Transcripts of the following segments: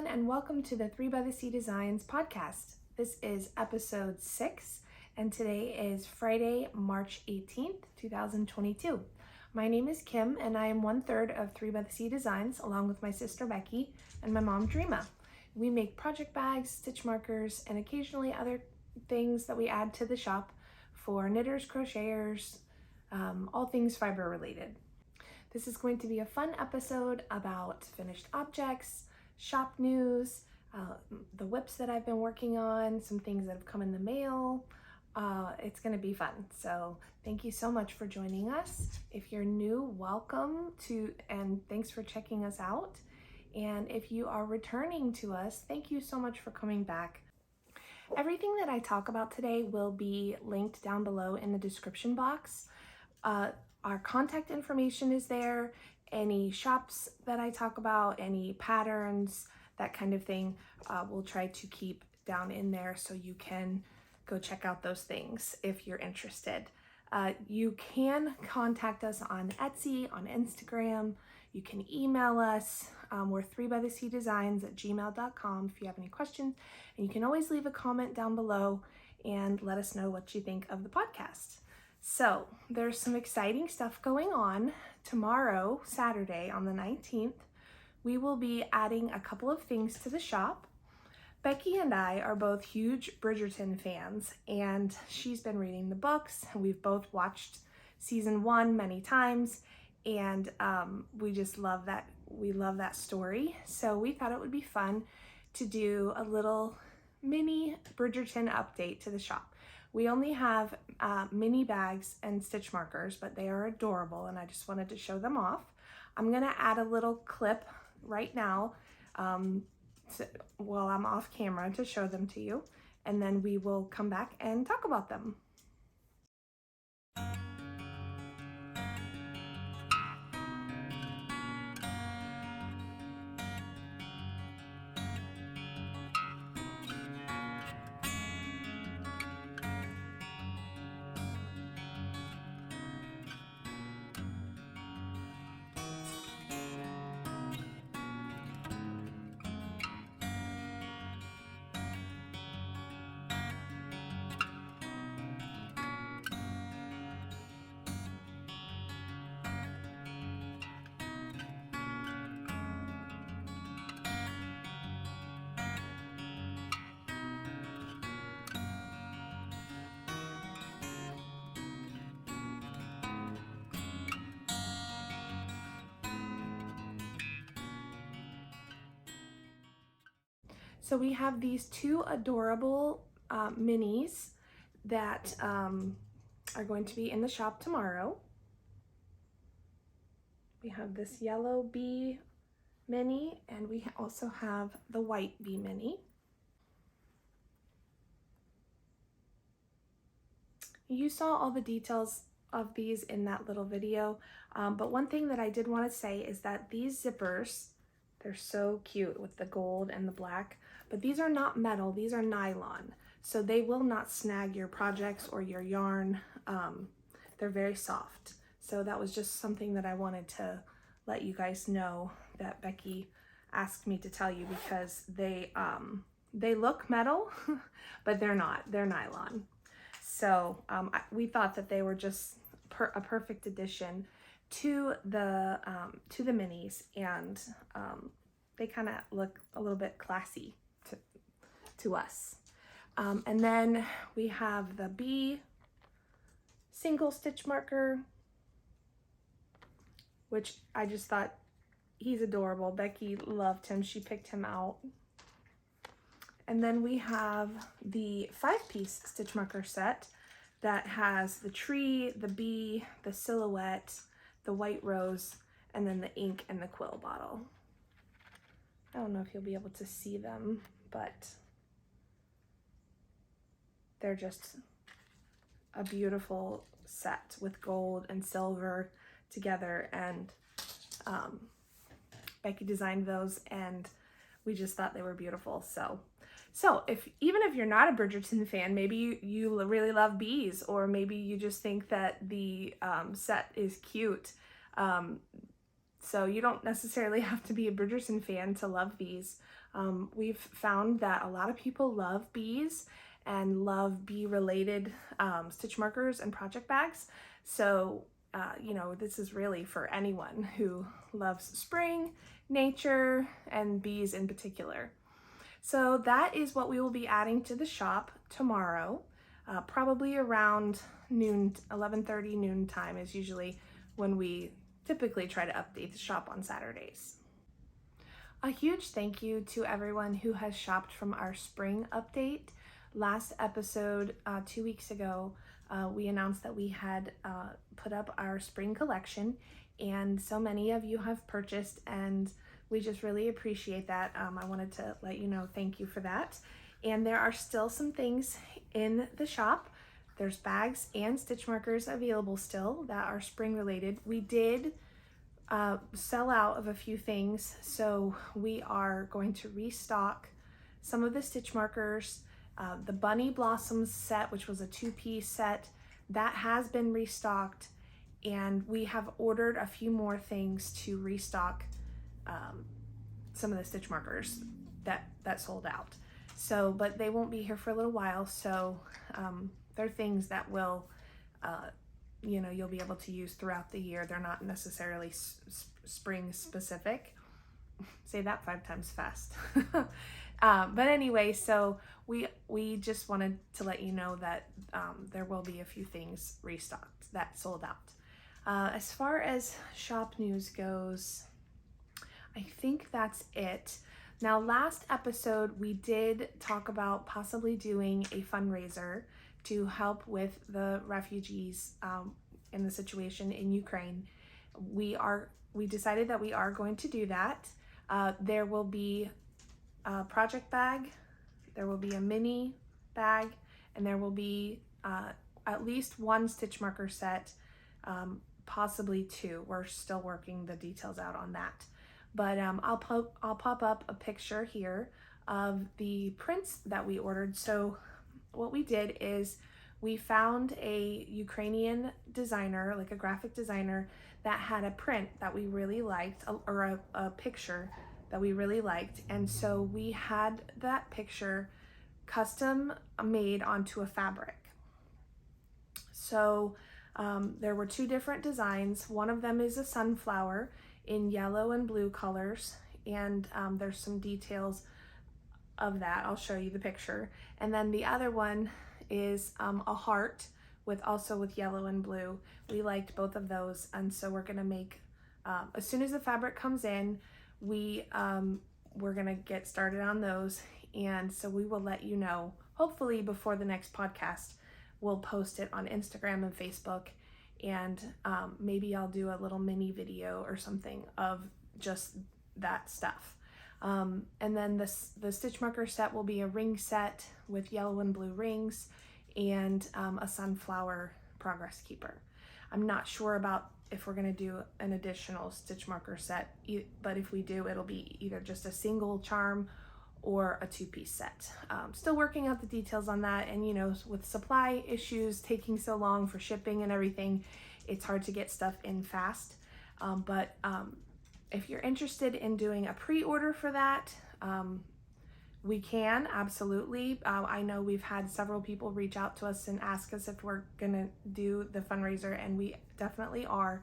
everyone, and welcome to the 3 by the Sea Designs podcast. This is episode 6, and today is Friday, March 18th, 2022. My name is Kim, and I am 1/3 of 3 by the Sea Designs, along with my sister Becky and my mom Dreama. We make project bags, stitch markers, and occasionally other things that we add to the shop for knitters, crocheters, all things fiber related. This is going to be a fun episode about finished objects, shop news, the whips that I've been working on, some things that have come in the mail. It's going to be fun. So thank you so much for joining us. If you're new, welcome and thanks for checking us out. And if you are returning to us, thank you so much for coming back. Everything that I talk about today will be linked down below in the description box. Our contact information is there. Any shops that I talk about, any patterns, that kind of thing, we'll try to keep down in there so you can go check out those things if you're interested. You can contact us on Etsy, on Instagram. You can email us. We're 3bytheseadesigns@gmail.com if you have any questions. And you can always leave a comment down below and let us know what you think of the podcast. So there's some exciting stuff going on. Tomorrow, Saturday, on the 19th, we will be adding a couple of things to the shop. Becky and I are both huge Bridgerton fans, and she's been reading the books. We've both watched season 1 many times, and we just love that. We love that story. So we thought it would be fun to do a little mini Bridgerton update to the shop. We only have mini bags and stitch markers, but they are adorable, and I just wanted to show them off. I'm gonna add a little clip right now while I'm off camera to show them to you, and then we will come back and talk about them. So we have these two adorable minis that are going to be in the shop tomorrow. We have this yellow bee mini, and we also have the white bee mini. You saw all the details of these in that little video, but one thing that I did want to say is that these zippers, they're so cute with the gold and the black, but these are not metal, these are nylon. So they will not snag your projects or your yarn. They're very soft. So that was just something that I wanted to let you guys know that Becky asked me to tell you, because they look metal, but they're not, they're nylon. So we thought that they were just a perfect addition to the minis, and they kind of look a little bit classy to us. And then we have the bee single stitch marker, which I just thought he's adorable. Becky loved him, she picked him out. And then we have the 5-piece stitch marker set that has the tree, the bee, the silhouette, the white rose, and then the ink and the quill bottle. I don't know if you'll be able to see them, but they're just a beautiful set with gold and silver together, and Becky designed those, and we just thought they were beautiful. So even if you're not a Bridgerton fan, maybe you really love bees, or maybe you just think that the set is cute, So you don't necessarily have to be a Bridgerton fan to love these. We've found that a lot of people love bees and love bee-related stitch markers and project bags. So, this is really for anyone who loves spring, nature, and bees in particular. So that is what we will be adding to the shop tomorrow, probably around noon, 11:30 noon time is usually when we typically try to update the shop on Saturdays. A huge thank you to everyone who has shopped from our spring update. Last episode, 2 weeks ago, we announced that we had put up our spring collection, and so many of you have purchased, and we just really appreciate that. I wanted to let you know, thank you for that. And there are still some things in the shop. There's bags and stitch markers available still that are spring related. We did sell out of a few things, so we are going to restock some of the stitch markers. The Bunny Blossoms set, which was a 2-piece set, that has been restocked, and we have ordered a few more things to restock some of the stitch markers that sold out. So, but they won't be here for a little while, so they're things that will you'll be able to use throughout the year. They're not necessarily spring specific. Say that 5 times fast. But anyway, so we just wanted to let you know that there will be a few things restocked that sold out. As far as shop news goes, I think that's it. Now, last episode, we did talk about possibly doing a fundraiser to help with the refugees in the situation in Ukraine. We decided that we are going to do that. There will be a project bag, there will be a mini bag, and there will be at least 1 stitch marker set, possibly 2. We're still working the details out on that. But I'll pop up a picture here of the prints that we ordered. So what we did is we found a Ukrainian designer, like a graphic designer, that had a print that we really liked, or a picture that we really liked. And so we had that picture custom made onto a fabric. So there were 2 different designs. One of them is a sunflower in yellow and blue colors, and there's some details of that. I'll show you the picture. And then the other one is a heart with yellow and blue. We liked both of those, and so we're gonna make, as soon as the fabric comes in, we're gonna get started on those, and so we will let you know, hopefully before the next podcast. We'll post it on Instagram and Facebook, and maybe I'll do a little mini video or something of just that stuff. And then the stitch marker set will be a ring set with yellow and blue rings, and a sunflower progress keeper. I'm not sure about if we're gonna do an additional stitch marker set, but if we do, it'll be either just a single charm or a 2-piece set. Still working out the details on that, and with supply issues taking so long for shipping and everything, it's hard to get stuff in fast. But if you're interested in doing a pre-order for that, we can, absolutely. I know we've had several people reach out to us and ask us if we're gonna do the fundraiser, and we definitely are.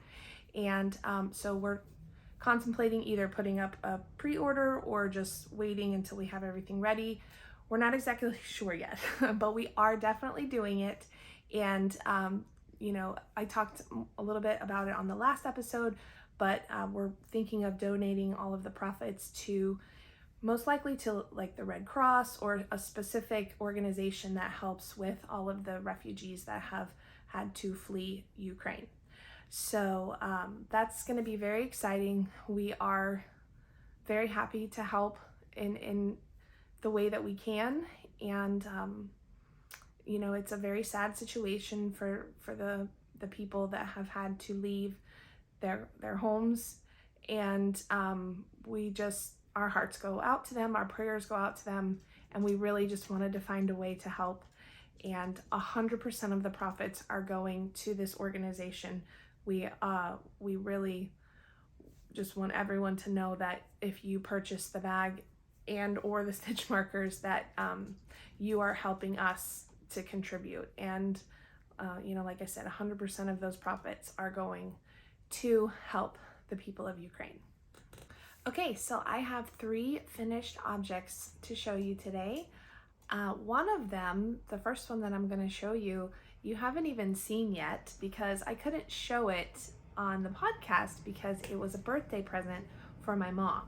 And so we're contemplating either putting up a pre-order or just waiting until we have everything ready. We're not exactly sure yet, but we are definitely doing it. And I talked a little bit about it on the last episode, but we're thinking of donating all of the profits to, most likely to like the Red Cross or a specific organization that helps with all of the refugees that have had to flee Ukraine. So that's going to be very exciting. We are very happy to help in the way that we can. And, it's a very sad situation for the people that have had to leave their homes. And our hearts go out to them, our prayers go out to them, and we really just wanted to find a way to help. And 100% of the profits are going to this organization. We really just want everyone to know that if you purchase the bag and or the stitch markers, that you are helping us to contribute. And like I said, 100% of those profits are going to help the people of Ukraine. Okay, so I have 3 finished objects to show you today. One of them, the first one that I'm going to show you, you haven't even seen yet because I couldn't show it on the podcast because it was a birthday present for my mom.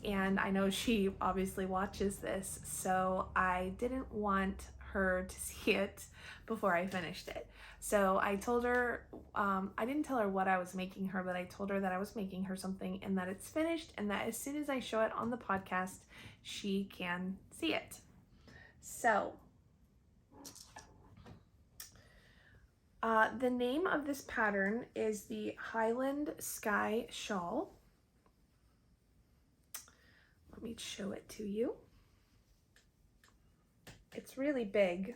And I know she obviously watches this, so I didn't want her to see it before I finished it. So I told her, I didn't tell her what I was making her, but I told her that I was making her something and that it's finished and that as soon as I show it on the podcast, she can see it. So, the name of this pattern is the Highland Sky Shawl. Let me show it to you. It's really big,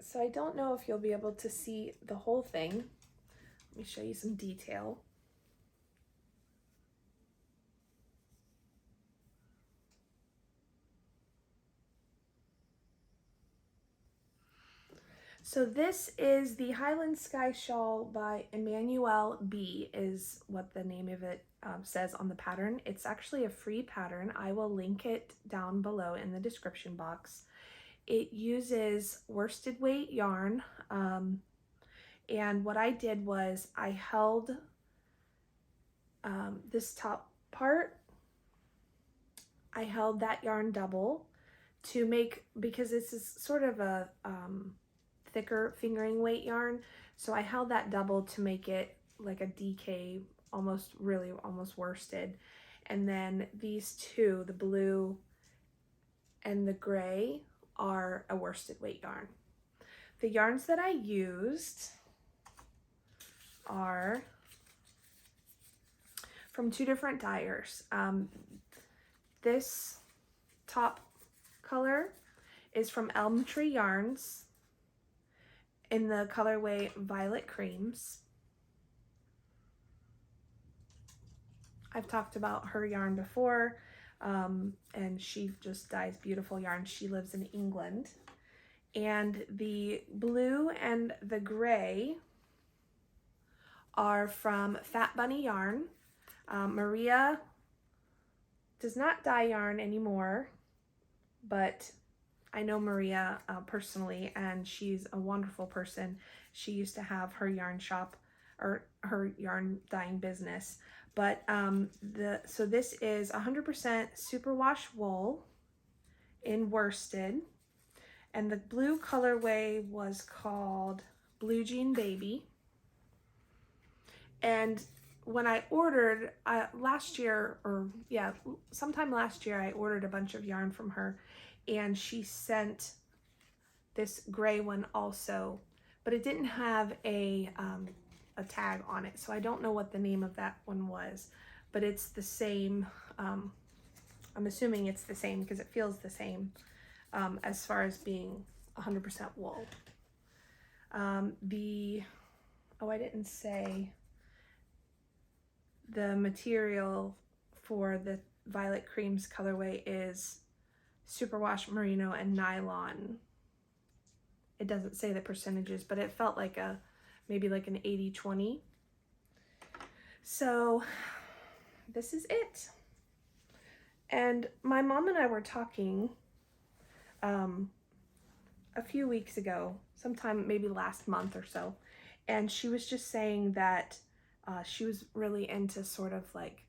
so I don't know if you'll be able to see the whole thing. Let me show you some detail. So this is the Highland Sky Shawl by Emanuelle B, is what the name of it says on the pattern. It's actually a free pattern. I will link it down below in the description box. It uses worsted weight yarn, and what I did was I held this top part, I held that yarn double to make, because this is sort of a thicker fingering weight yarn, so I held that double to make it like a DK, almost worsted. And then these two, the blue and the gray, are a worsted weight yarn. The yarns that I used are from 2 different dyers. This top color is from Elm Tree Yarns in the colorway Violet Creams. I've talked about her yarn before, and she just dyes beautiful yarn. She lives in England. And the blue and the gray are from Fat Bunny Yarn. Maria does not dye yarn anymore, but I know Maria personally, and she's a wonderful person. She used to have her yarn shop, or her yarn dyeing business. But so this is 100% superwash wool in worsted, and the blue colorway was called Blue Jean Baby. And when I ordered sometime last year, I ordered a bunch of yarn from her, and she sent this gray one also, but it didn't have a tag on it, so I don't know what the name of that one was, but it's the same. I'm assuming it's the same because it feels the same as far as being 100% wool. I didn't say the material for the Violet Creams colorway is superwash merino and nylon. It doesn't say the percentages, but it felt like maybe like an 80-20. So this is it. And my mom and I were talking a few weeks ago, sometime maybe last month or so, and she was just saying that she was really into sort of like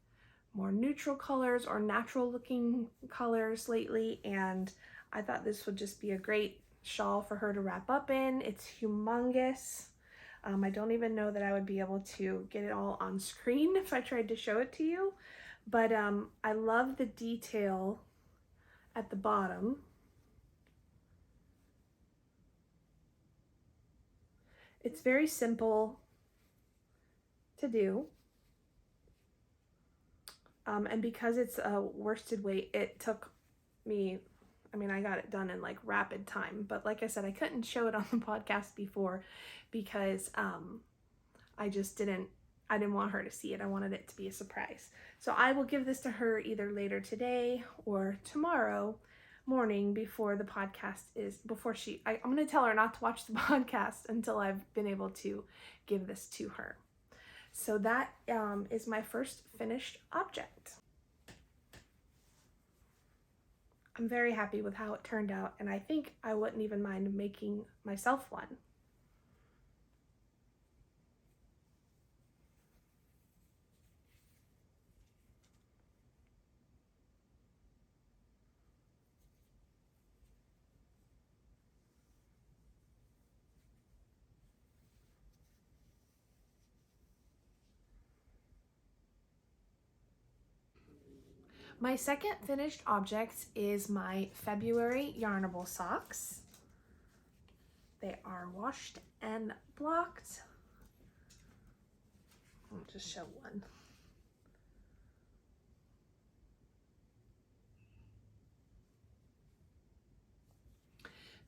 more neutral colors or natural looking colors lately, and I thought this would just be a great shawl for her to wrap up in. It's humongous. I don't even know that I would be able to get it all on screen if I tried to show it to you, but I love the detail at the bottom. It's very simple to do. And because it's a worsted weight, it took me, I got it done in like rapid time, but like I said, I couldn't show it on the podcast before because I just didn't I didn't want her to see it. I wanted it to be a surprise. So I will give this to her either later today or tomorrow morning before the podcast is, I'm going to tell her not to watch the podcast until I've been able to give this to her. So that is my first finished object. I'm very happy with how it turned out, and I think I wouldn't even mind making myself one. My second finished object is my February Yarnable socks. They are washed and blocked. I'll just show one.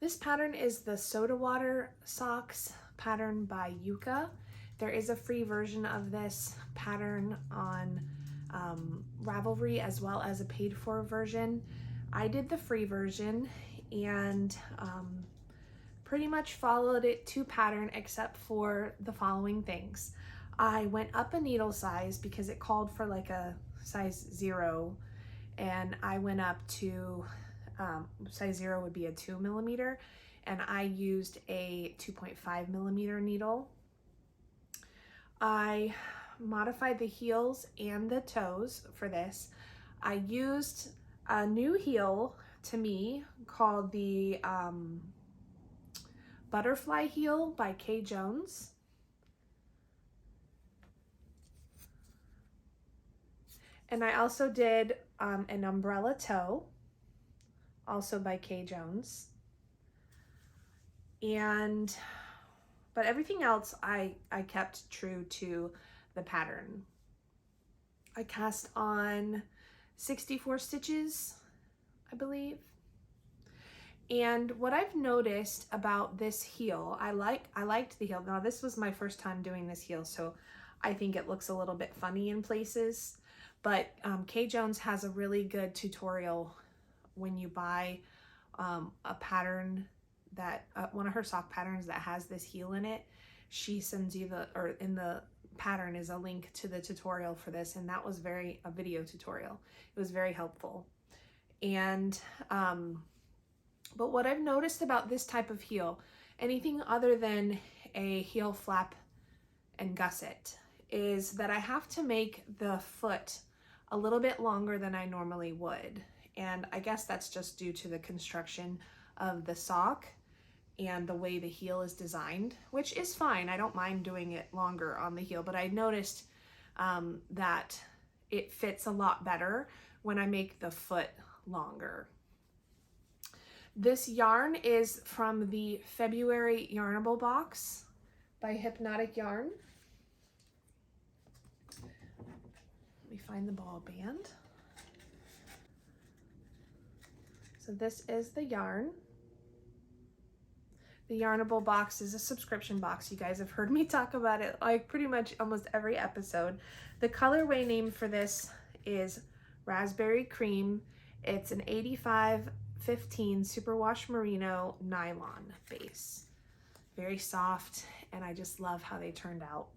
This pattern is the Soda Water Socks pattern by Yucca. There is a free version of this pattern on Ravelry as well as a paid for version. I did the free version and pretty much followed it to pattern except for the following things. I went up a needle size because it called for like a size 0, and I went up to size 0 would be a 2 millimeter, and I used a 2.5 millimeter needle. I modified the heels and the toes for this. I used a new heel to me called the Butterfly Heel by Kay Jones. And I also did an umbrella toe, also by Kay Jones. But everything else I kept true to the pattern. I cast on 64 stitches, I believe. And what I've noticed about this heel, I liked the heel. Now this was my first time doing this heel, so I think it looks a little bit funny in places. But Kay Jones has a really good tutorial when you buy a pattern that one of her sock patterns that has this heel in it. She sends you in the pattern is a link to the tutorial for this, and that was a video tutorial. It was very helpful. And but what I've noticed about this type of heel, anything other than a heel flap and gusset, is that I have to make the foot a little bit longer than I normally would. And I guess that's just due to the construction of the sock and the way the heel is designed, which is fine. I don't mind doing it longer on the heel, but I noticed that it fits a lot better when I make the foot longer. This yarn is from the February Yarnable box by Hypnotic Yarn. Let me find the ball band. So this is the yarn. The Yarnable box is a subscription box. You guys have heard me talk about it like pretty much almost every episode. The colorway name for this is Raspberry Cream. It's an 85/15 superwash merino nylon base. Very soft, and I just love how they turned out.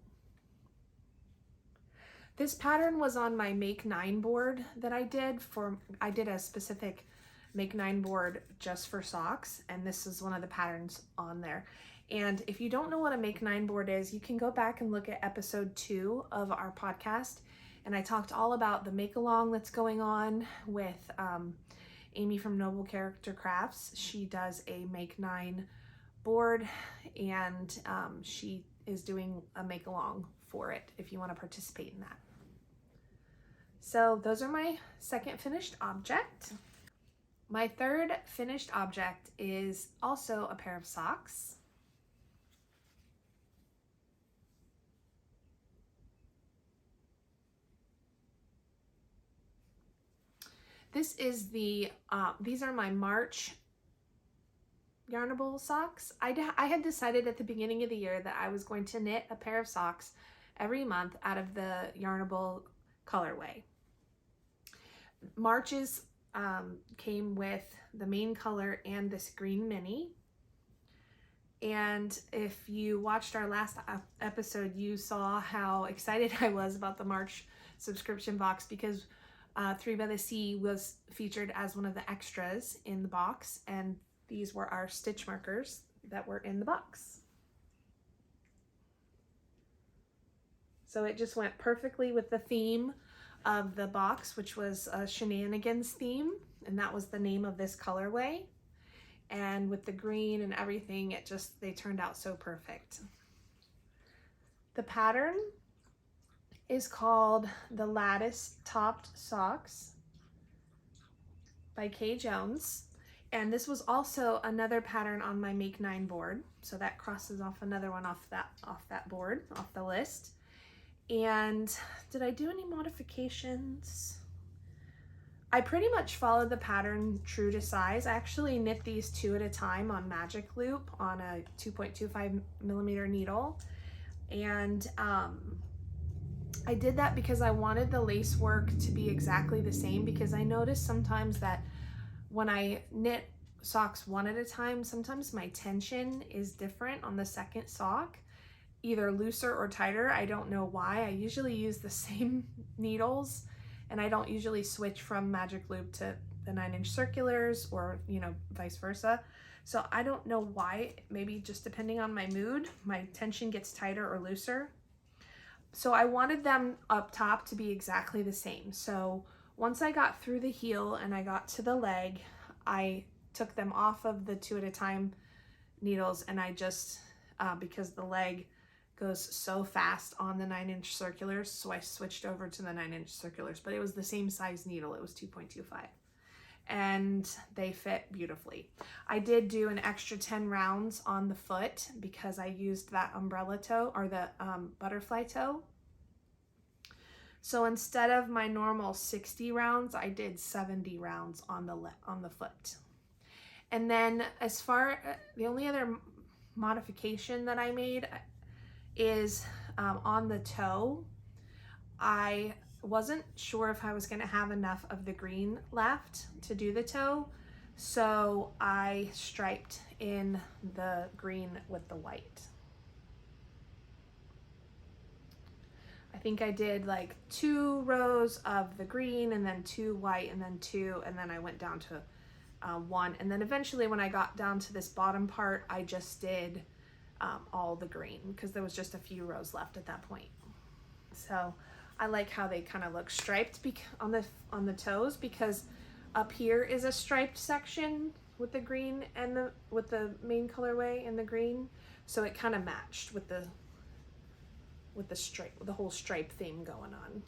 This pattern was on my Make 9 board that I did a specific Make 9 board just for socks, and this is one of the patterns on there. And if you don't know what a Make 9 board is, you can go back and look at episode 2 of our podcast, and I talked all about the make along that's going on with Amy from Noble Character Crafts. She does a Make 9 board, and she is doing a make along for it if you want to participate in that. So those are my second finished object. My third finished object is also a pair of socks. This is these are my March Yarnable socks. I had decided at the beginning of the year that I was going to knit a pair of socks every month out of the Yarnable colorway. March's came with the main color and this green mini. And if you watched our last episode, you saw how excited I was about the March subscription box, because 3 by the Sea was featured as one of the extras in the box, and these were our stitch markers that were in the box. So it just went perfectly with the theme of the box, which was a shenanigans theme, and that was the name of this colorway. And with the green and everything, they turned out so perfect. The pattern is called the Lattice Socks by Kay Jones. And this was also another pattern on my Make 9 board. So that crosses off another one off that board, off the list. And did I do any modifications? I pretty much followed the pattern true to size. I actually knit these 2 at a time on magic loop on a 2.25 millimeter needle. And I did that because I wanted the lace work to be exactly the same, because I noticed sometimes that when I knit socks 1 at a time, sometimes my tension is different on the second sock, either looser or tighter. I don't know why. I usually use the same needles, and I don't usually switch from magic loop to the 9-inch circulars, or vice versa. So I don't know why. Maybe just depending on my mood, my tension gets tighter or looser. So I wanted them up top to be exactly the same. So once I got through the heel and I got to the leg, I took them off of the 2 at a time needles, and I just, because the leg goes so fast on the 9-inch circulars, so I switched over to the 9-inch circulars, but it was the same size needle. It was 2.25, and they fit beautifully. I did do an extra 10 rounds on the foot because I used that umbrella toe, or the butterfly toe. So instead of my normal 60 rounds, I did 70 rounds on the foot. And then as far, the only other modification that I made is on the toe. I wasn't sure if I was going to have enough of the green left to do the toe, so I striped in the green with the white. I think I did like 2 rows of the green, and then 2 white, and then 2, and then I went down to 1, and then eventually when I got down to this bottom part, I just did all the green, because there was just a few rows left at that point. So I like how they kind of look striped on the toes, because up here is a striped section with the green and with the main colorway and the green, so it kind of matched with the stripe, the whole stripe theme going on.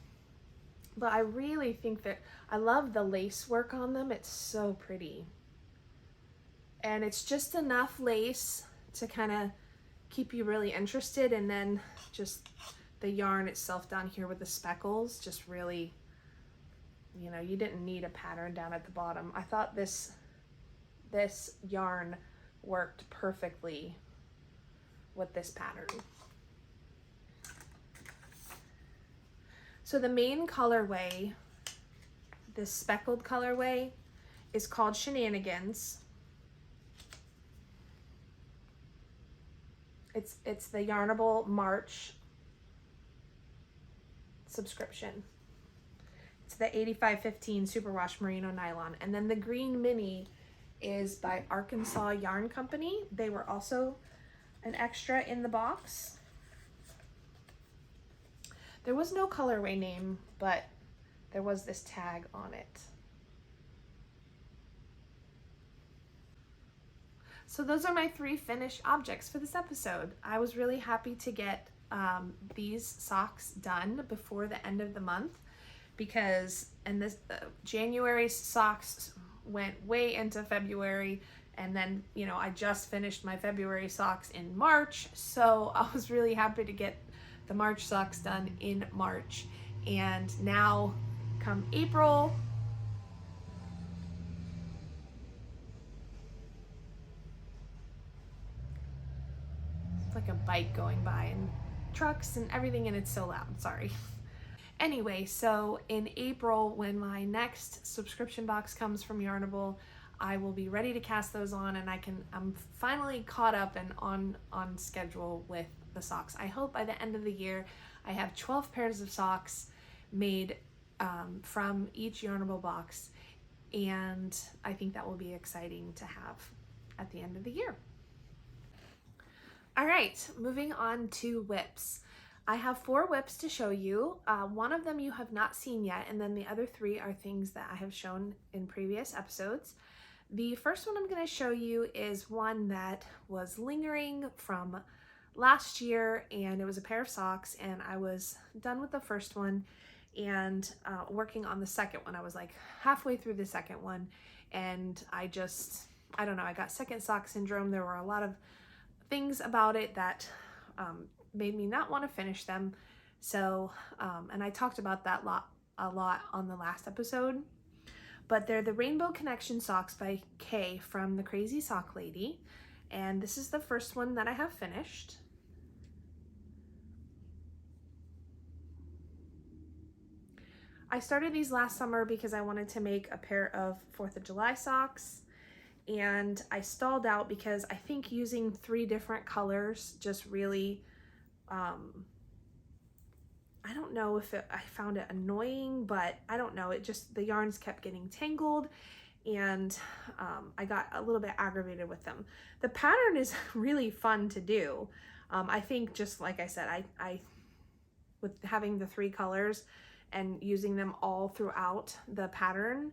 But I really think that I love the lace work on them. It's so pretty, and it's just enough lace to kind of keep you really interested, and then just the yarn itself down here with the speckles just really, you didn't need a pattern down at the bottom. I thought this yarn worked perfectly with this pattern. So the main colorway, this speckled colorway, is called Shenanigans. It's the Yarnable March subscription. It's the 8515 Superwash Merino Nylon. And then the green mini is by Arkansas Yarn Company. They were also an extra in the box. There was no colorway name, but there was this tag on it. So those are my 3 finished objects for this episode. I was really happy to get these socks done before the end of the month, because January socks went way into February, and then I just finished my February socks in March, so I was really happy to get the March socks done in March. And now come April, it's like a bike going by, and trucks and everything, and it's so loud, sorry. Anyway, so in April, when my next subscription box comes from Yarnable, I will be ready to cast those on, and I'm finally caught up and on schedule with the socks. I hope by the end of the year I have 12 pairs of socks made from each Yarnable box, and I think that will be exciting to have at the end of the year. All right, moving on to whips. I have 4 whips to show you. One of them you have not seen yet, and then the other 3 are things that I have shown in previous episodes. The first one I'm going to show you is one that was lingering from last year, and it was a pair of socks, and I was done with the first one and working on the second one. I was like halfway through the second one, and I don't know, I got second sock syndrome. There were a lot of things about it that made me not want to finish them. So, and I talked about that a lot on the last episode, but they're the Rainbow Connection socks by Kay from the Crazy Sock Lady. And this is the first one that I have finished. I started these last summer because I wanted to make a pair of 4th of July socks, and I stalled out because I think using 3 different colors just really, I don't know if I found it annoying, but I don't know, the yarns kept getting tangled, and I got a little bit aggravated with them. The pattern is really fun to do. I think, just like I said, I with having the 3 colors and using them all throughout the pattern,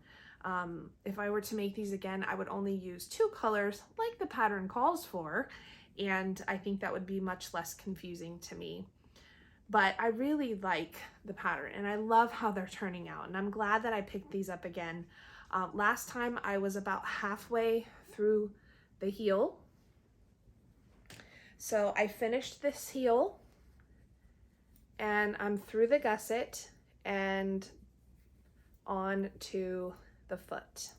if I were to make these again, I would only use 2 colors like the pattern calls for, and I think that would be much less confusing to me. But I really like the pattern, and I love how they're turning out, and I'm glad that I picked these up again. Last time I was about halfway through the heel, so I finished this heel, and I'm through the gusset and on to the foot.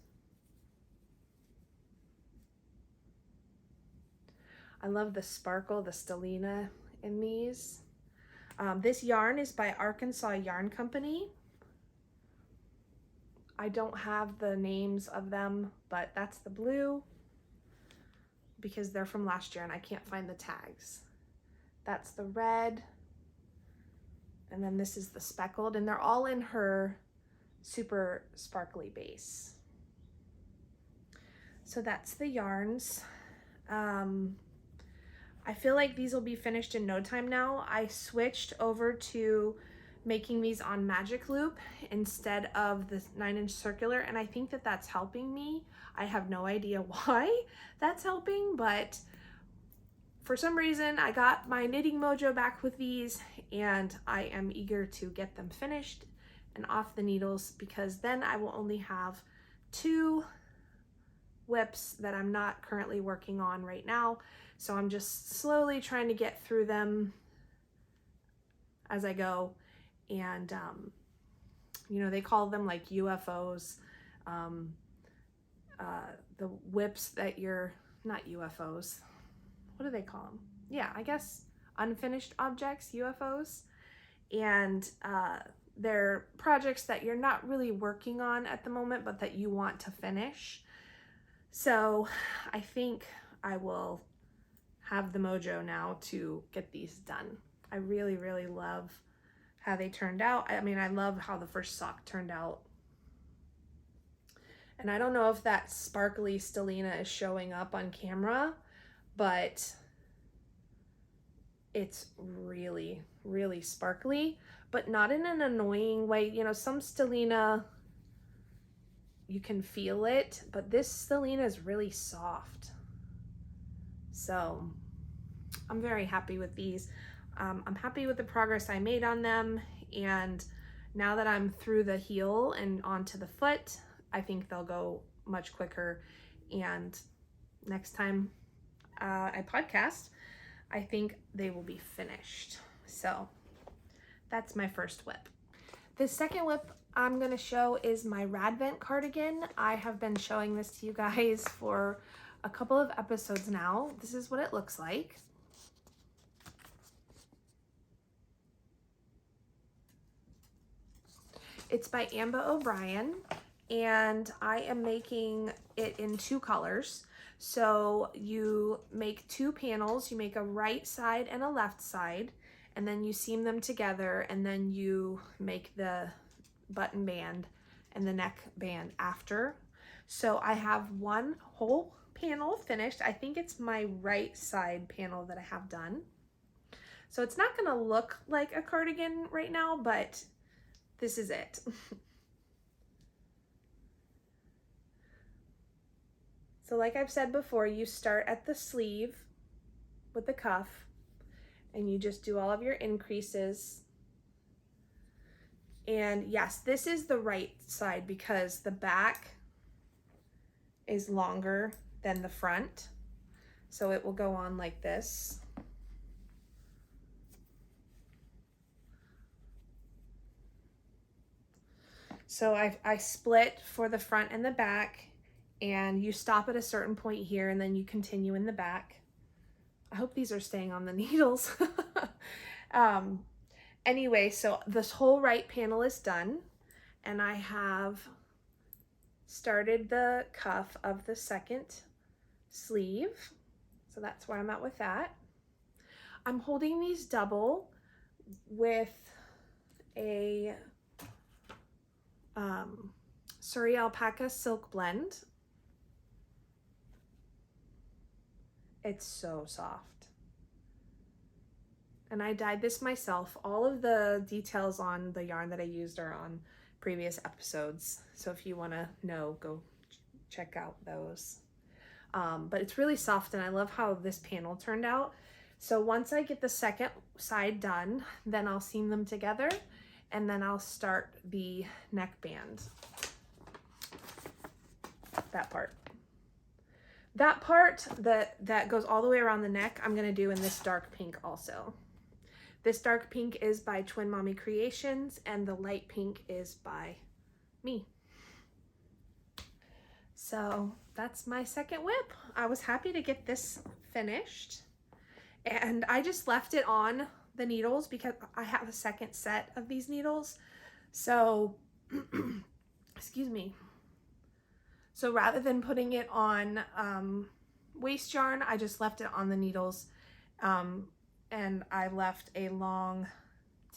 I love the sparkle, the stellina in these. This yarn is by Arkansas Yarn Company. I don't have the names of them, but that's the blue because they're from last year and I can't find the tags. That's the red. And then this is the speckled, and they're all in her super sparkly base. So that's the yarns. I feel like these will be finished in no time now. I switched over to making these on magic loop instead of the 9-inch circular, and I think that that's helping me. I have no idea why that's helping, but for some reason I got my knitting mojo back with these, and I am eager to get them finished and off the needles, because then I will only have 2 whips that I'm not currently working on right now. So I'm just slowly trying to get through them as I go. And, you know, they call them like UFOs, the whips that you're, not UFOs, what do they call them? Yeah, I guess unfinished objects, UFOs. And they're projects that you're not really working on at the moment, but that you want to finish. So I think I will have the mojo now to get these done. I really, really love how they turned out. I mean, I love how the first sock turned out. And I don't know if that sparkly stellina is showing up on camera, but it's really, really sparkly, but not in an annoying way. You know, some stellina, you can feel it, but this stellina is really soft. So I'm very happy with these. I'm happy with the progress I made on them, and now that I'm through the heel and onto the foot, I think they'll go much quicker, and next time I podcast, I think they will be finished. So that's my first whip. The second whip I'm going to show is my Radvent cardigan. I have been showing this to you guys for a couple of episodes now. This is what it looks like. It's by Ambah O'Brien, and I am making it in 2 colors. So you make 2 panels, you make a right side and a left side, and then you seam them together, and then you make the button band and the neck band after. So I have one whole panel finished. I think it's my right side panel that I have done. So it's not gonna look like a cardigan right now, but this is it. So like I've said before, you start at the sleeve with the cuff, and you just do all of your increases. And yes, this is the right side because the back is longer than the front. So it will go on like this. So I split for the front and the back, and you stop at a certain point here and then you continue in the back. I hope these are staying on the needles. Anyway, so this whole right panel is done, and I have started the cuff of the second sleeve. So that's where I'm at with that. I'm holding these double with a Surrey Alpaca Silk Blend. It's so soft. And I dyed this myself. All of the details on the yarn that I used are on previous episodes. So if you want to know, go check out those. But it's really soft, and I love how this panel turned out. So once I get the second side done, then I'll seam them together, and then I'll start the neck band. That part. That part that goes all the way around the neck, I'm gonna do in this dark pink also. This dark pink is by Twin Mommy Creations, and the light pink is by me. So that's my second whip. I was happy to get this finished, and I just left it on the needles because I have a second set of these needles. So, excuse me. So rather than putting it on waste yarn, I just left it on the needles, and I left a long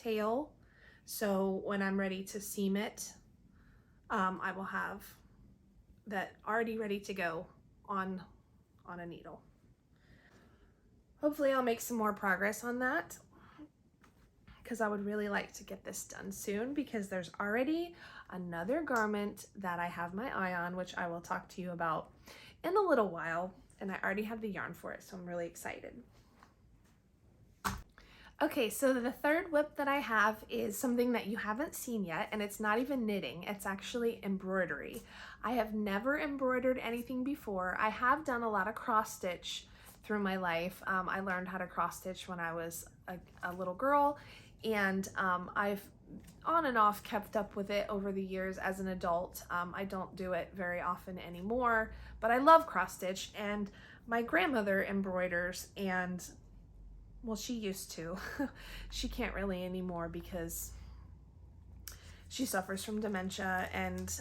tail. So when I'm ready to seam it, I will have that already ready to go on a needle. Hopefully I'll make some more progress on that, because I would really like to get this done soon, because there's already another garment that I have my eye on, which I will talk to you about in a little while, and I already have the yarn for it, so I'm really excited. Okay, so the third whip that I have is something that you haven't seen yet, and it's not even knitting, it's actually embroidery. I have never embroidered anything before. I have done a lot of cross stitch through my life. I learned how to cross stitch when I was a little girl, and I've on and off kept up with it over the years as an adult. I don't do it very often anymore, but I love cross stitch, and my grandmother embroiders, and well, she used to. She can't really anymore because she suffers from dementia, and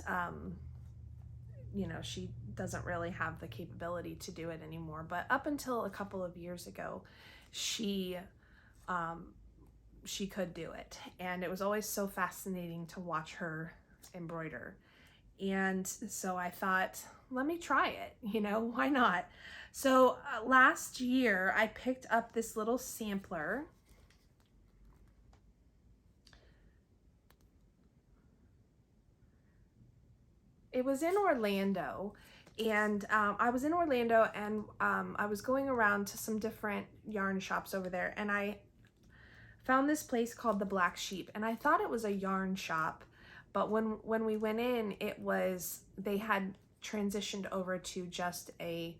you know, she doesn't really have the capability to do it anymore. But up until a couple of years ago, she could do it, and it was always so fascinating to watch her embroider. And so I thought, let me try it, you know, why not? So last year I picked up this little sampler. It was in Orlando, and I was in Orlando, and I was going around to some different yarn shops over there, and I found this place called the Black Sheep, and I thought it was a yarn shop, but when we went in, it was, they had transitioned over to just a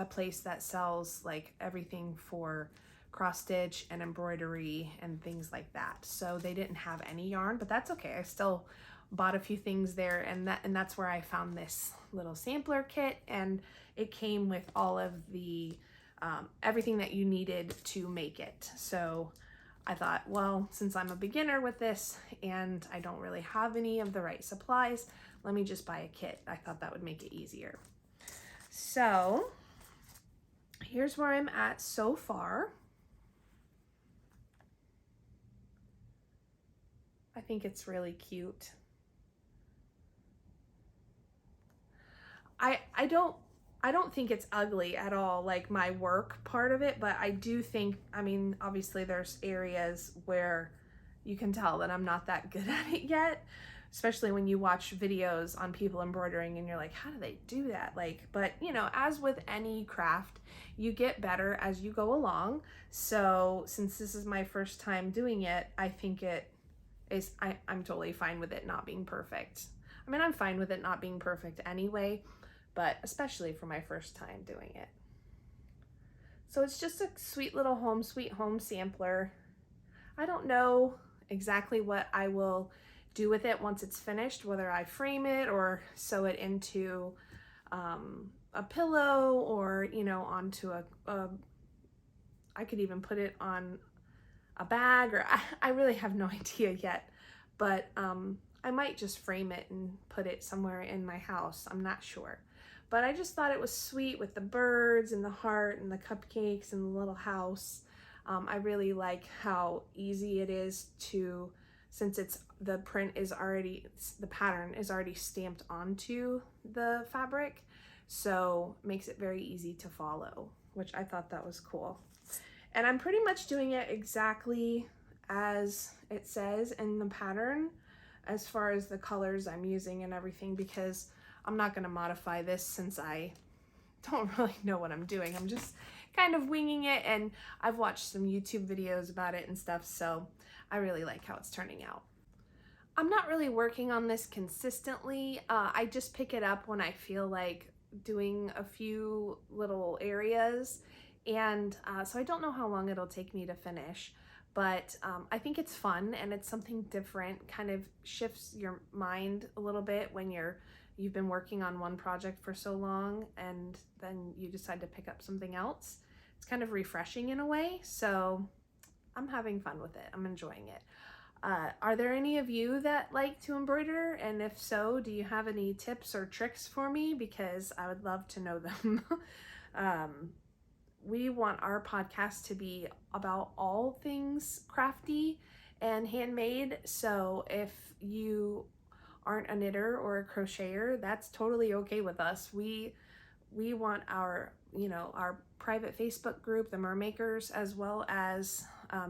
place that sells like everything for cross stitch and embroidery and things like that. So they didn't have any yarn, but that's okay. I still bought a few things there, and that's where I found this little sampler kit, and it came with all of the everything that you needed to make it. So I thought, well, since I'm a beginner with this and I don't really have any of the right supplies, let me just buy a kit. I thought that would make it easier. So here's where I'm at so far. I think it's really cute. I don't think it's ugly at all, like my work part of it, but I do think, I mean, obviously there's areas where you can tell that I'm not that good at it yet, especially when you watch videos on people embroidering and you're like, how do they do that? Like, but you know, as with any craft, you get better as you go along. So since this is my first time doing it, I think it is, I'm totally fine with it not being perfect. I mean, I'm fine with it not being perfect anyway, but especially for my first time doing it. So it's just a sweet little home sweet home sampler. I don't know exactly what I will do with it once it's finished, whether I frame it or sew it into a pillow, or, you know, onto I could even put it on a bag, or I really have no idea yet, but I might just frame it and put it somewhere in my house. I'm not sure. But I just thought it was sweet with the birds and the heart and the cupcakes and the little house. I really like how easy it is to, since the pattern is already stamped onto the fabric, so makes it very easy to follow, which I thought that was cool. And I'm pretty much doing it exactly as it says in the pattern as far as the colors I'm using and everything, because I'm not going to modify this since I don't really know what I'm doing. I'm just kind of winging it, and I've watched some YouTube videos about it and stuff, so I really like how it's turning out. I'm not really working on this consistently. I just pick it up when I feel like doing a few little areas, and so I don't know how long it'll take me to finish, but I think it's fun and it's something different, kind of shifts your mind a little bit when you've been working on one project for so long and then you decide to pick up something else. It's kind of refreshing in a way, so I'm having fun with it. I'm enjoying it. Are there any of you that like to embroider? And if so, do you have any tips or tricks for me? Because I would love to know them. We want our podcast to be about all things crafty and handmade. So if you aren't a knitter or a crocheter, that's totally okay with us. We want our, you know, our private Facebook group, the Mermakers, as well as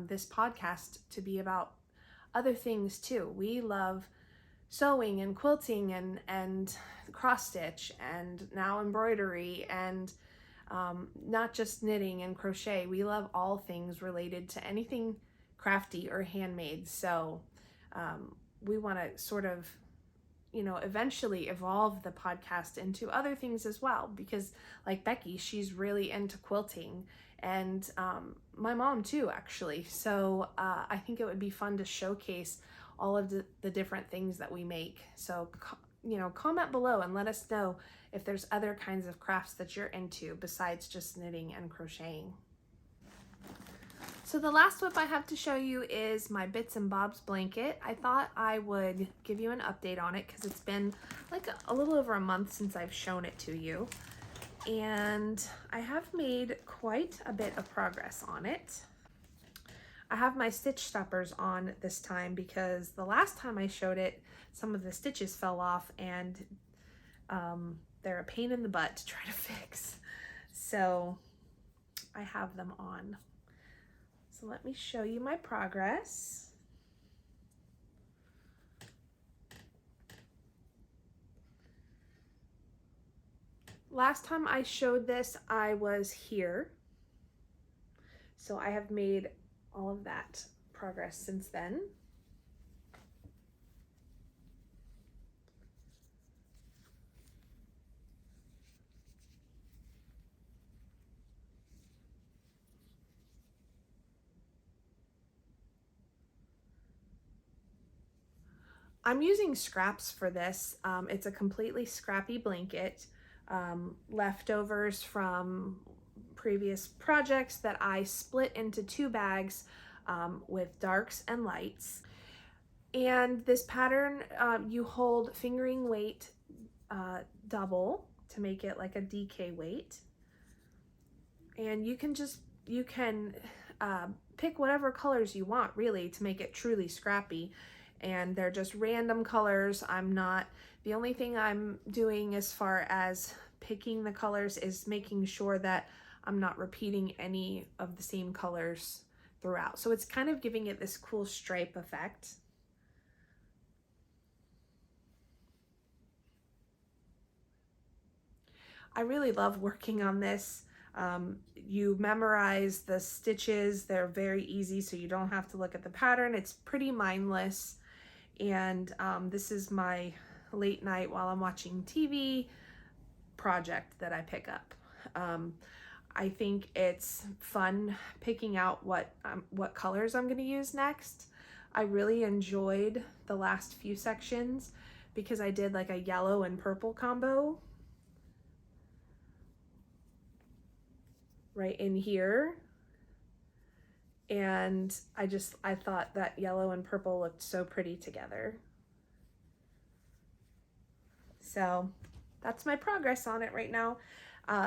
this podcast to be about other things too. We love sewing and quilting and cross stitch and now embroidery, and not just knitting and crochet. We love all things related to anything crafty or handmade. So we want to sort of, you know, eventually evolve the podcast into other things as well, because like Becky, she's really into quilting, and my mom too, actually. So I think it would be fun to showcase all of the different things that we make. So, you know, comment below and let us know if there's other kinds of crafts that you're into besides just knitting and crocheting. So the last whip I have to show you is my Bits and Bobs blanket. I thought I would give you an update on it because it's been like a little over a month since I've shown it to you. And I have made quite a bit of progress on it. I have my stitch stoppers on this time because the last time I showed it, some of the stitches fell off, and they're a pain in the butt to try to fix. So I have them on. So let me show you my progress. Last time I showed this, I was here. So I have made all of that progress since then. I'm using scraps for this. It's a completely scrappy blanket, leftovers from previous projects that I split into 2 bags with darks and lights. And this pattern, you hold fingering weight double to make it like a DK weight. And you can pick whatever colors you want, really, to make it truly scrappy. And they're just random colors. The only thing I'm doing as far as picking the colors is making sure that I'm not repeating any of the same colors throughout. So it's kind of giving it this cool stripe effect. I really love working on this. You memorize the stitches. They're very easy, so you don't have to look at the pattern. It's pretty mindless. And this is my late night while I'm watching TV project that I pick up. I think it's fun picking out what colors I'm going to use next. I really enjoyed the last few sections because I did like a yellow and purple combo right in here. And I thought that yellow and purple looked so pretty together. So that's my progress on it right now.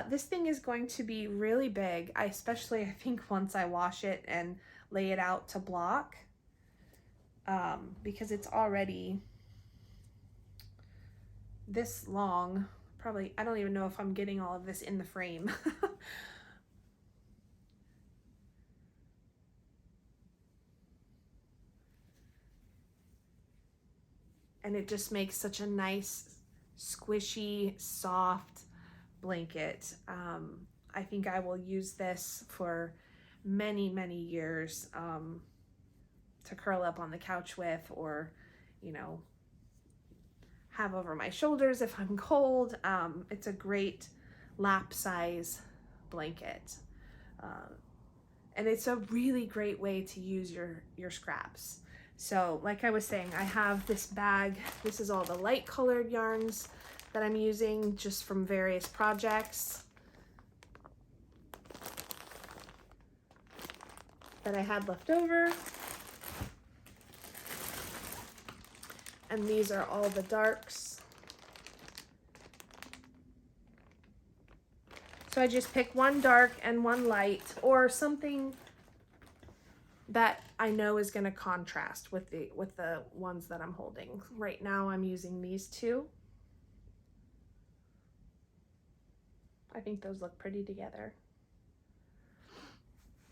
This thing is going to be really big, especially I think once I wash it and lay it out to block, because it's already this long. Probably, I don't even know if I'm getting all of this in the frame. And it just makes such a nice, squishy, soft blanket. I think I will use this for many, many years to curl up on the couch with, or, you know, have over my shoulders if I'm cold. It's a great lap size blanket. And it's a really great way to use your scraps. So like I was saying, I have this bag. This is all the light colored yarns that I'm using just from various projects that I had left over. And these are all the darks. So I just pick one dark and one light, or something that I know is going to contrast with the ones that I'm holding. Right now I'm using these two. I think those look pretty together.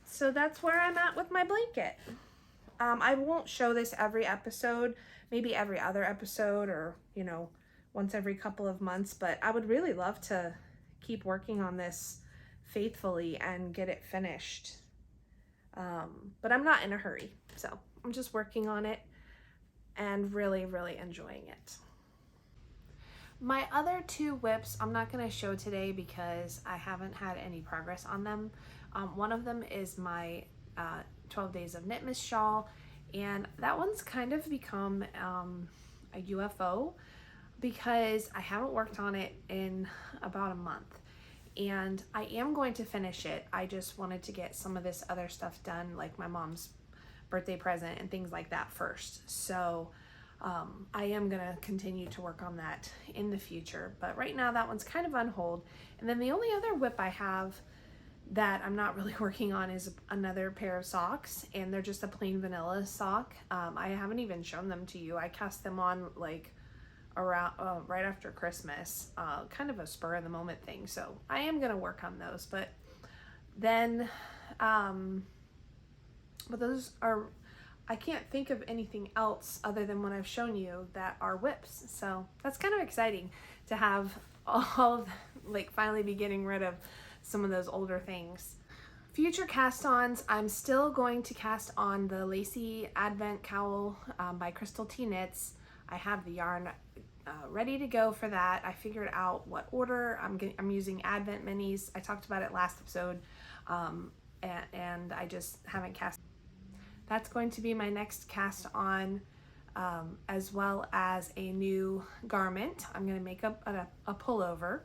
So that's where I'm at with my blanket. I won't show this every episode, maybe every other episode, or, you know, once every couple of months, but I would really love to keep working on this faithfully and get it finished. But I'm not in a hurry, so I'm just working on it and really, really enjoying it. My other two whips I'm not going to show today because I haven't had any progress on them. One of them is my 12 Days of Knitmas shawl, and that one's kind of become a UFO because I haven't worked on it in about a month. And I am going to finish it. I just wanted to get some of this other stuff done, like my mom's birthday present and things like that first. So I am gonna continue to work on that in the future. But right now that one's kind of on hold. And then the only other whip I have that I'm not really working on is another pair of socks, and they're just a plain vanilla sock. I haven't even shown them to you. I cast them on like around right after Christmas, kind of a spur of the moment thing, so I am gonna work on those. But then but those are, I can't think of anything else other than what I've shown you that are whips, so that's kind of exciting to have all of, like, finally be getting rid of some of those older things. Future cast-ons, I'm still going to cast on the lacy Advent cowl by Crystal T Knitz. I have the yarn ready to go for that. I figured out what order. I'm using Advent minis. I talked about it last episode, and I just haven't cast. That's going to be my next cast on, as well as a new garment. I'm going to make up a pullover,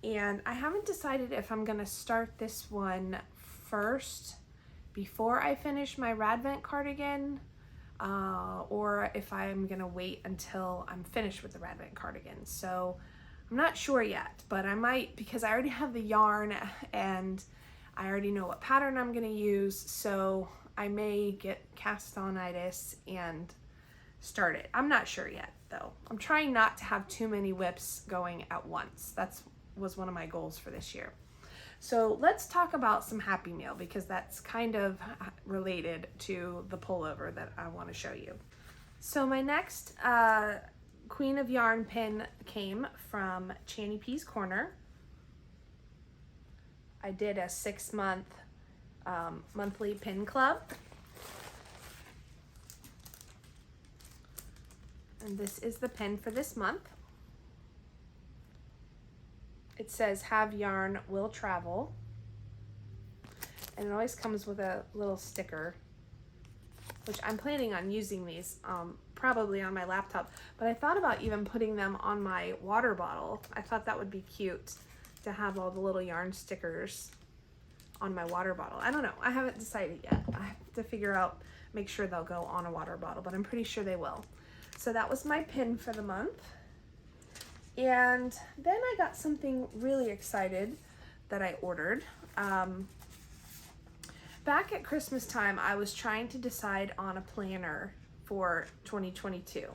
and I haven't decided if I'm going to start this one first before I finish my Radvent cardigan, or if I'm gonna wait until I'm finished with the Radvent cardigan. So I'm not sure yet, but I might, because I already have the yarn and I already know what pattern I'm gonna use, so I may get cast-on-itis and start it. I'm not sure yet though. I'm trying not to have too many whips going at once. Was one of my goals for this year. So let's talk about some Happy Meal, because that's kind of related to the pullover that I want to show you. So my next Queen of Yarn pin came from Channy P's Corner. I did a 6-month monthly pin club. And this is the pin for this month. It says, "Have yarn, will travel." And it always comes with a little sticker, which I'm planning on using these probably on my laptop. But I thought about even putting them on my water bottle. I thought that would be cute to have all the little yarn stickers on my water bottle. I don't know. I haven't decided yet. I have to figure out, make sure they'll go on a water bottle, but I'm pretty sure they will. So that was my pin for the month. And then I got something really excited that I ordered. Back at Christmas time, I was trying to decide on a planner for 2022.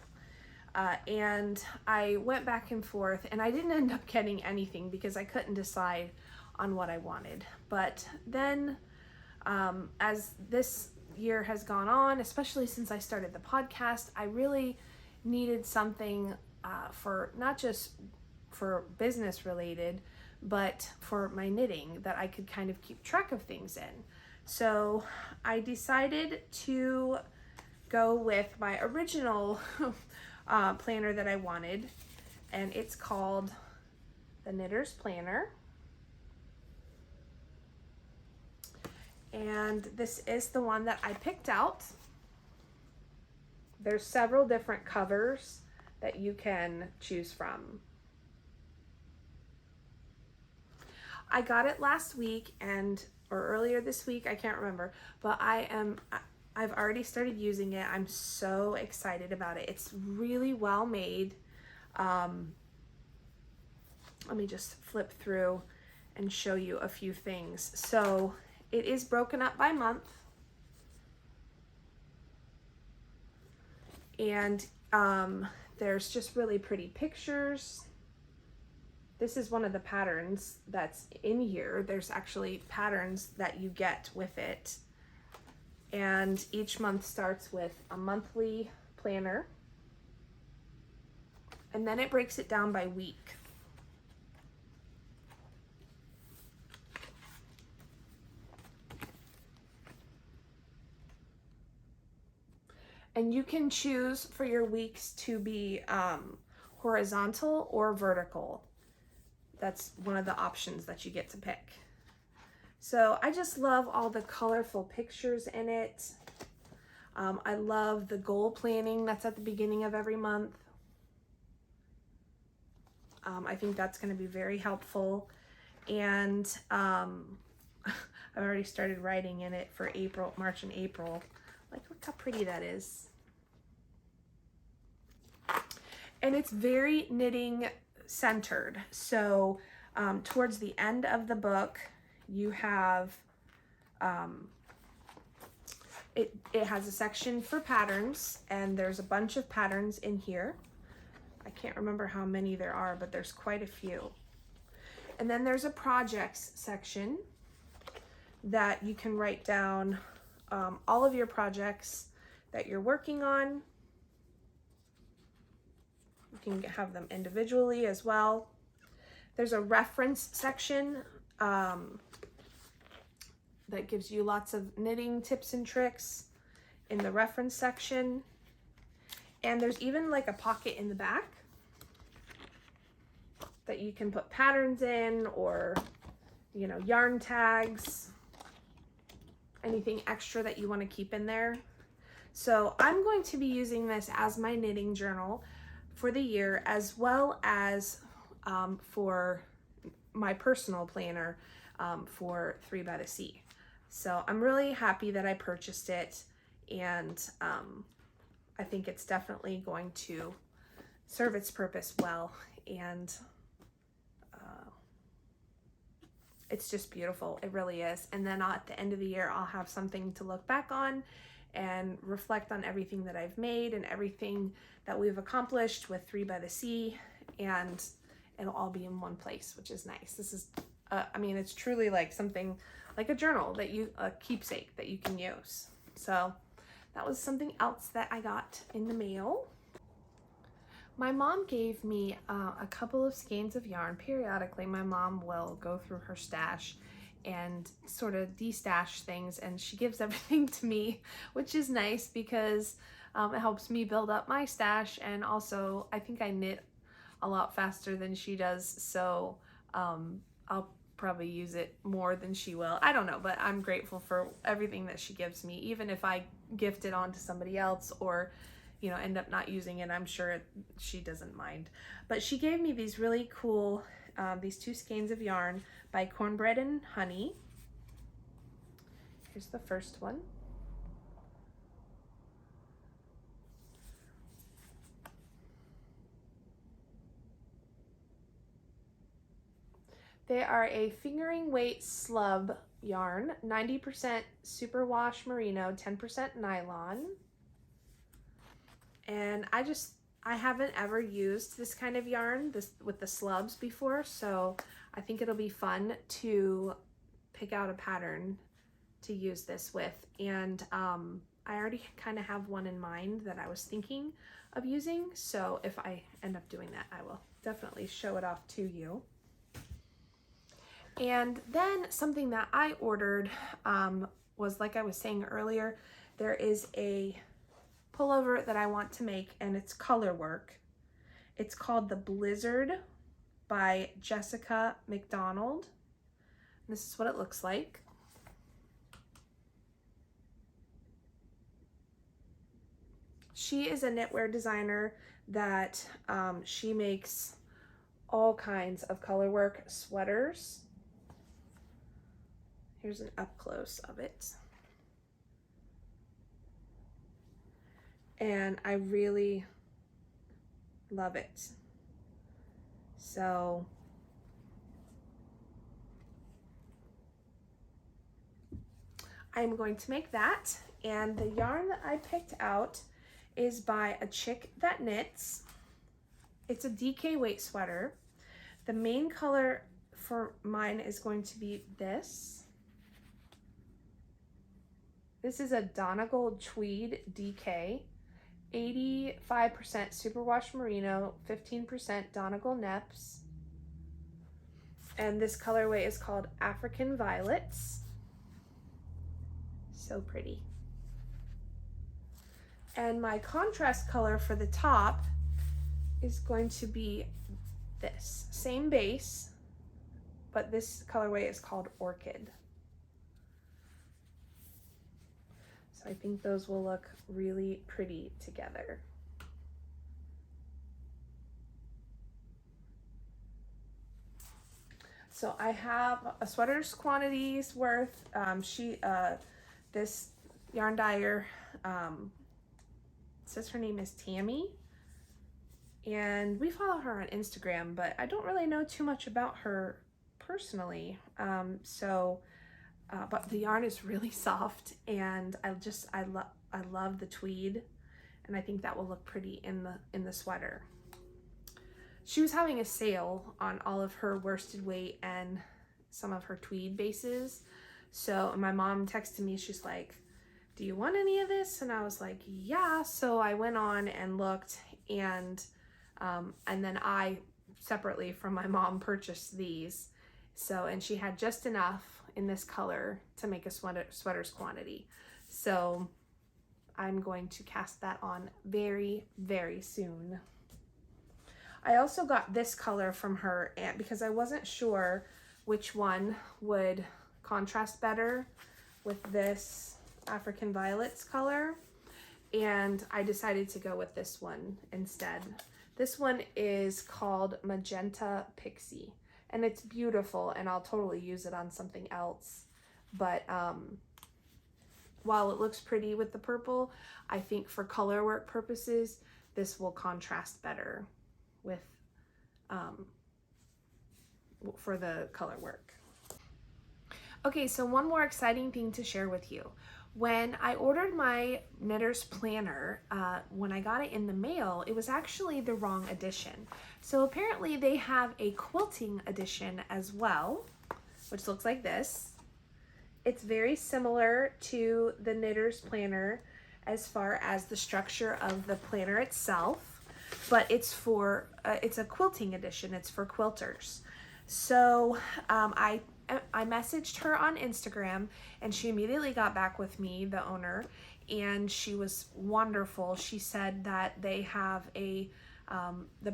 And I went back and forth, and I didn't end up getting anything because I couldn't decide on what I wanted. But then as this year has gone on, especially since I started the podcast, I really needed something for not just for business related, but for my knitting, that I could kind of keep track of things in. So I decided to go with my original planner that I wanted, and it's called the Knitter's Planner. And this is the one that I picked out. There's several different covers that you can choose from. I got it last week or earlier this week, I can't remember, but I've already started using it. I'm so excited about it. It's really well made. Let me just flip through and show you a few things. So it is broken up by month. And there's just really pretty pictures. This is one of the patterns that's in here. There's actually patterns that you get with it. And each month starts with a monthly planner. And then it breaks it down by week. And you can choose for your weeks to be horizontal or vertical. That's one of the options that you get to pick. So I just love all the colorful pictures in it. I love the goal planning that's at the beginning of every month. I think that's going to be very helpful. And I've already started writing in it for March and April. Like, look how pretty that is. And it's very knitting centered. So towards the end of the book, you have, it has a section for patterns, and there's a bunch of patterns in here. I can't remember how many there are, but there's quite a few. And then there's a projects section that you can write down all of your projects that you're working on. You can have them individually as well. There's a reference section that gives you lots of knitting tips and tricks in the reference section. And there's even like a pocket in the back that you can put patterns in, or, you know, yarn tags, anything extra that you want to keep in there. So I'm going to be using this as my knitting journal for the year, as well as for my personal planner for 3 by the Sea. So I'm really happy that I purchased it, and I think it's definitely going to serve its purpose well, and it's just beautiful. It really is. And then at the end of the year, I'll have something to look back on and reflect on everything that I've made and everything that we've accomplished with 3 by the Sea, and it'll all be in one place, which is nice. This is, I mean, it's truly like something like a journal that a keepsake that you can use. So that was something else that I got in the mail. My mom gave me a couple of skeins of yarn. Periodically, my mom will go through her stash and sort of de-stash things, and she gives everything to me, which is nice because it helps me build up my stash, and also I think I knit a lot faster than she does, so I'll probably use it more than she will. I don't know, but I'm grateful for everything that she gives me, even if I gift it on to somebody else or end up not using it. I'm sure she doesn't mind. But she gave me these really cool, these 2 skeins of yarn by Cornbread and Honey. Here's the first one. They are a fingering weight slub yarn, 90% superwash merino, 10% nylon. And I haven't ever used this kind of yarn with the slubs before, so I think it'll be fun to pick out a pattern to use this with. And I already kind of have one in mind that I was thinking of using, so if I end up doing that, I will definitely show it off to you. And then something that I ordered was, like I was saying earlier, there is a pullover that I want to make, and it's color work. It's called the Blizzard by Jessica McDonald. This is what it looks like. She is a knitwear designer that she makes all kinds of color work sweaters. Here's an up close of it. And I really love it. So I'm going to make that, and the yarn that I picked out is by a chick that knits. It's a DK weight sweater. The main color for mine is going to be this. This is a Donegal tweed DK. 85% superwash merino, 15% Donegal Knitz. And this colorway is called African Violets. So pretty. And my contrast color for the top is going to be this. Same base, but this colorway is called Orchid. So I think those will look really pretty together. So I have a sweater's quantities worth. This yarn dyer, says her name is Tammy, and we follow her on Instagram, but I don't really know too much about her personally. But the yarn is really soft, and I love the tweed, and I think that will look pretty in the sweater. She was having a sale on all of her worsted weight and some of her tweed bases. So my mom texted me, she's like, "Do you want any of this?" And I was like, "Yeah." So I went on and looked, and then I separately from my mom purchased these. So, and she had just enough in this color to make a sweater's quantity. So I'm going to cast that on very, very soon. I also got this color from her because I wasn't sure which one would contrast better with this African Violets color, and I decided to go with this one instead. This one is called Magenta Pixie, and it's beautiful, and I'll totally use it on something else. but while it looks pretty with the purple, I think for color work purposes, this will contrast better with for the color work. Okay, so one more exciting thing to share with you. When I ordered my knitter's planner, when I got it in the mail, it was actually the wrong edition. So apparently they have a quilting edition as well, which looks like this. It's very similar to the knitter's planner as far as the structure of the planner itself, but it's for, it's a quilting edition. It's for quilters. So I messaged her on Instagram and she immediately got back with me, the owner, and she was wonderful. She said that they have the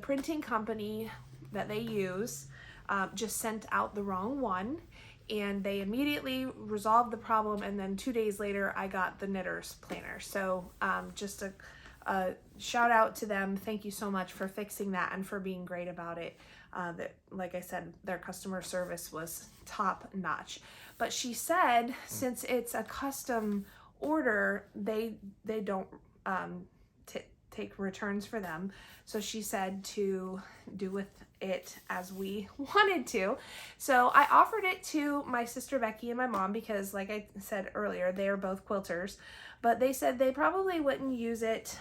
printing company that they use just sent out the wrong one, and they immediately resolved the problem, and then 2 days later I got the knitter's planner. So just a shout out to them. Thank you so much for fixing that and for being great about it. That, like I said, their customer service was top notch. But she said since it's a custom order, they don't take returns for them. So she said to do with it as we wanted to. So I offered it to my sister Becky and my mom because, like I said earlier, they are both quilters, but they said they probably wouldn't use it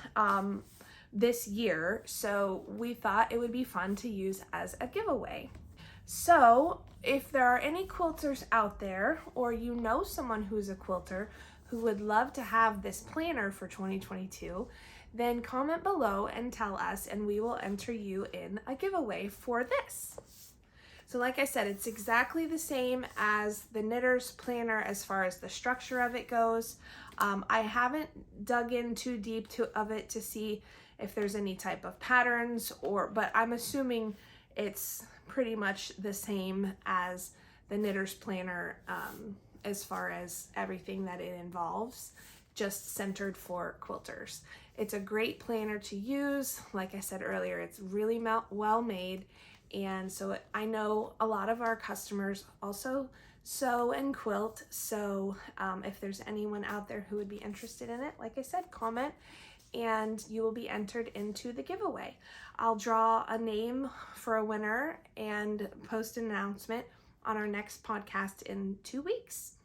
this year, so we thought it would be fun to use as a giveaway. So if there are any quilters out there, or you know someone who's a quilter who would love to have this planner for 2022, then comment below and tell us, and we will enter you in a giveaway for this. So like I said, it's exactly the same as the knitter's planner as far as the structure of it goes. I haven't dug in too deep of it to see if there's any type of patterns, but I'm assuming it's pretty much the same as the knitter's planner as far as everything that it involves, just centered for quilters. It's a great planner to use. Like I said earlier, it's really well made, and so I know a lot of our customers also sew and quilt, so if there's anyone out there who would be interested in it, like I said, comment and you will be entered into the giveaway. I'll draw a name for a winner and post an announcement on our next podcast in 2 weeks.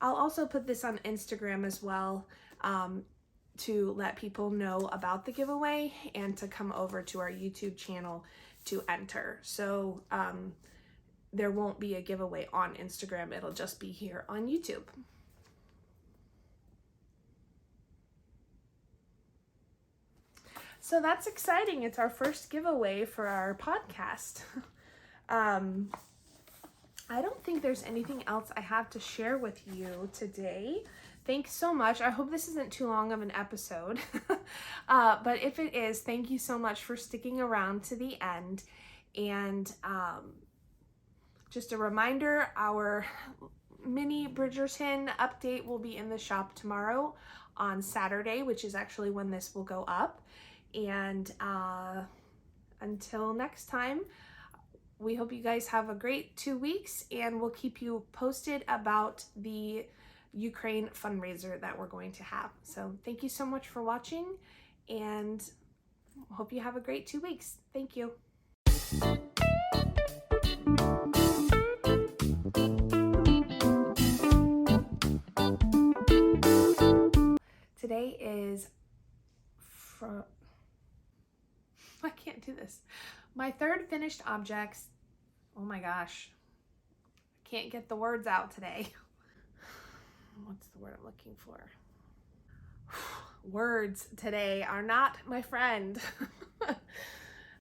I'll also put this on Instagram as well to let people know about the giveaway and to come over to our YouTube channel to enter. So there won't be a giveaway on Instagram, it'll just be here on YouTube. So that's exciting. It's our first giveaway for our podcast. I don't think there's anything else I have to share with you today. Thanks so much. I hope this isn't too long of an episode. But if it is, thank you so much for sticking around to the end. And just a reminder, our mini Bridgerton update will be in the shop tomorrow on Saturday, which is actually when this will go up. And until next time, we hope you guys have a great 2 weeks, and we'll keep you posted about the Ukraine fundraiser that we're going to have. So thank you so much for watching, and hope you have a great 2 weeks. Thank you. Today is I can't do this. My third finished objects. Oh my gosh. I can't get the words out today. What's the word I'm looking for? Words today are not my friend.